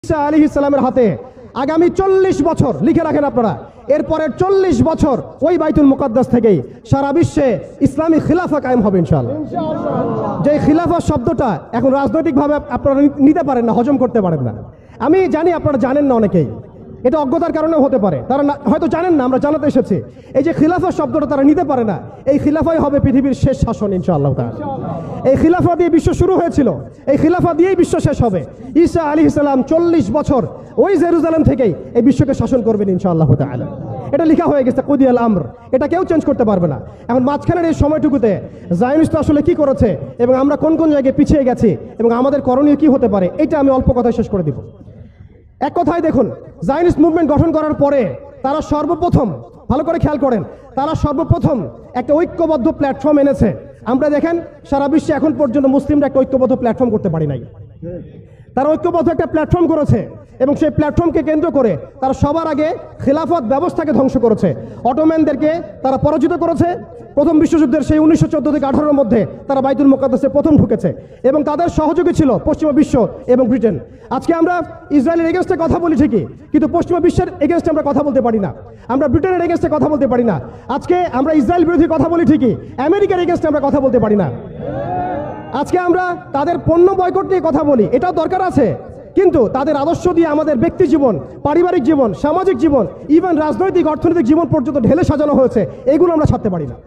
ঈসা আলাইহিস সালামের হাতে আগামী 40 বছর লিখে রাখেন আপনারা, এরপরের 40 বছর ওই বাইতুল মুকাদ্দাস থেকেই সারা বিশ্বে ইসলামী খিলাফা কায়েম হবে ইনশাআল্লাহ। যে খিলাফা শব্দটা এখন রাজনৈতিকভাবে আপনারা নিতে পারেন না, হজম করতে পারেন না। আমি জানি আপনারা জানেন না, অনেকেই এটা অজ্ঞতার কারণেও হতে পারে, তারা হয়তো জানেন না, আমরা জানাতে এসেছি। এই যে খিলাফা শব্দটা তারা নিতে পারে না, এই খিলাফাই হবে পৃথিবীর শেষ শাসন ইনশাআল্লাহ তাআলা। এই খিলাফা দিয়ে বিশ্ব শুরু হয়েছিল, এই খিলাফা দিয়েই বিশ্ব শেষ হবে। ঈসা আলাইহিস সালাম 40 বছর ওই জেরুজালেম থেকেই এই বিশ্বকে শাসন করবেন ইনশাআল্লাহ তাআলা। এটা লেখা হয়ে গেছে কুদিয়াল আমর, এটা কেউ চেঞ্জ করতে পারবে না। এখন মাঝখানের এই সময়টুকুতে জায়নিস্ট আসলে কি করেছে এবং আমরা কোন কোন জায়গায় পিছিয়ে গেছি এবং আমাদের করণীয় কি হতে পারে, এটা আমি অল্প কথায় শেষ করে দিব। এক কথায় দেখুন, জায়নিস্ট মুভমেন্ট গঠন করার পরে তারা সর্বপ্রথম, ভালো করে খেয়াল করেন, তারা সর্বপ্রথম একটা ঐক্যবদ্ধ প্ল্যাটফর্ম এনেছে। আমরা দেখেন সারা বিশ্বে এখন পর্যন্ত মুসলিমরা একটা ঐক্যবদ্ধ প্ল্যাটফর্ম করতে পারি নাই। তারা ঐক্যবদ্ধ একটা প্ল্যাটফর্ম করেছে এবং সেই প্ল্যাটফর্মকে কেন্দ্র করে তারা সবার আগে খিলাফত ব্যবস্থাকে ধ্বংস করেছে। অটোম্যানদেরকে তারা পরাজিত করেছে। প্রথম বিশ্বযুদ্ধের সেই 1914 থেকে 18-এর মধ্যে তারা বাইতুল মুকাদ্দাসে প্রথম ঢুকেছে এবং তাদের সহযোগী ছিল পশ্চিমা বিশ্ব এবং ব্রিটেন। আজকে আমরা ইসরায়েলের এগেনস্টে কথা বলি ঠিকই, কিন্তু পশ্চিমা বিশ্বের এগেনস্টে আমরা কথা বলতে পারি না, আমরা ব্রিটেনের এগেনস্টে কথা বলতে পারি না। আজকে আমরা ইসরায়েল বিরোধী কথা বলি ঠিকই, আমেরিকার এগেনস্টে আমরা কথা বলতে পারি না। আজকে আমরা তাদের পণ্য বয়কট নিয়ে কথা বলি, এটাও দরকার আছে, কিন্তু তাদের আদর্শ দিয়ে আমাদের ব্যক্তি জীবন, পারিবারিক জীবন, সামাজিক জীবন, ইভেন রাজনৈতিক অর্থনৈতিক জীবন পর্যন্ত ঢেলে সাজানো হয়েছে, এগুলো আমরা ছাড়তে পারি না।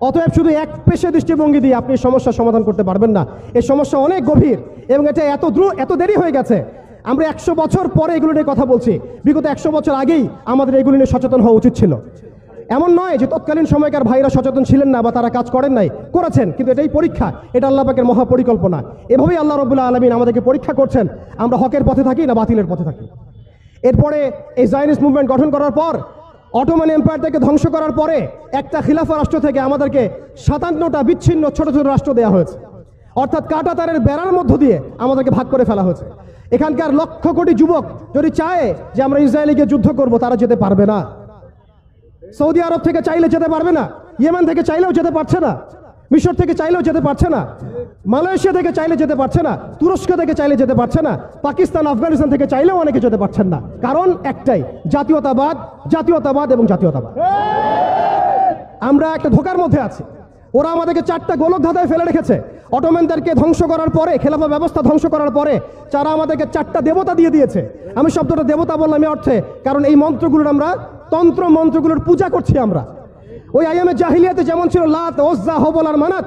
অতএব শুধু এক পেশে দৃষ্টিভঙ্গি দিয়ে আপনি সমস্যার সমাধান করতে পারবেন না। এই সমস্যা অনেক গভীর এবং এটা এত দেরি হয়ে গেছে। আমরা 100 বছর পরে এগুলো নিয়ে কথা বলছি, বিগত 100 বছর আগেই আমাদের এগুলো নিয়ে সচেতন হওয়া উচিত ছিল। এমন নয় যে তৎকালীন সময়কার ভাইরা সচেতন ছিলেন না বা তারা কাজ করেন নাই, করেছেন, কিন্তু এটাই পরীক্ষা, এটা আল্লাহ পাকের মহাপরিকল্পনা। এভাবেই আল্লাহ রাব্বুল আলামিন আমাদেরকে পরীক্ষা করছেন, আমরা হকের পথে থাকি না বাতিলের পথে থাকি। এরপরে এই জায়নিস্ট মুভমেন্ট গঠন করার পর, অটোমান এম্পায়ারটাকে ধ্বংস করার পরে একটা খিলাফা রাষ্ট্র থেকে আমাদেরকে 57টা বিচ্ছিন্ন ছোট ছোট রাষ্ট্র দেওয়া হয়েছে, অর্থাৎ কাঁটাতারের বেড়ার মধ্য দিয়ে আমাদেরকে ভাগ করে ফেলা হয়েছে। এখানকার লক্ষ কোটি যুবক যদি চায় যে আমরা ইসরায়েলিকে যুদ্ধ করব, তারা যেতে পারবে না। সৌদি আরব থেকে চাইলে যেতে পারবে না, ইয়েমেন থেকে চাইলেও যেতে পারছে না, মিশর থেকে চাইলেও যেতে পারছে না, মালয়েশিয়া থেকে চাইলে যেতে পারছে না, তুরস্ক থেকে চাইলে যেতে পারছে না, পাকিস্তান আফগানিস্তান থেকে চাইলেও অনেকে যেতে পারছেন না। কারণ একটাই, জাতীয়তাবাদ, জাতীয়তাবাদ এবং জাতীয়তাবাদ। আমরা একটা ধোকার মধ্যে আছি। ওরা আমাদেরকে 4টা গোলক ধাঁধায় ফেলে রেখেছে। অটোম্যানদেরকে ধ্বংস করার পরে, খেলাফা ব্যবস্থা ধ্বংস করার পরে যারা আমাদেরকে 4টা দেবতা দিয়ে দিয়েছে। আমি শব্দটা দেবতা বললাম এই অর্থে, কারণ এই মন্ত্রগুলোর আমরা তন্ত্র মন্ত্রগুলোর পূজা করছি আমরা। ওই আইয়ামে জাহিলিয়াতে যেমন ছিল লাত, ওজ্জা, হবল আর মানাত,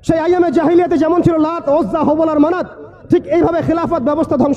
সেই আইয়ামে জাহিলিয়াতে যেমন ছিল লাত, ওজ্জা, হবল আর মানাত, ঠিক এইভাবে খেলাফত ব্যবস্থা ধ্বংস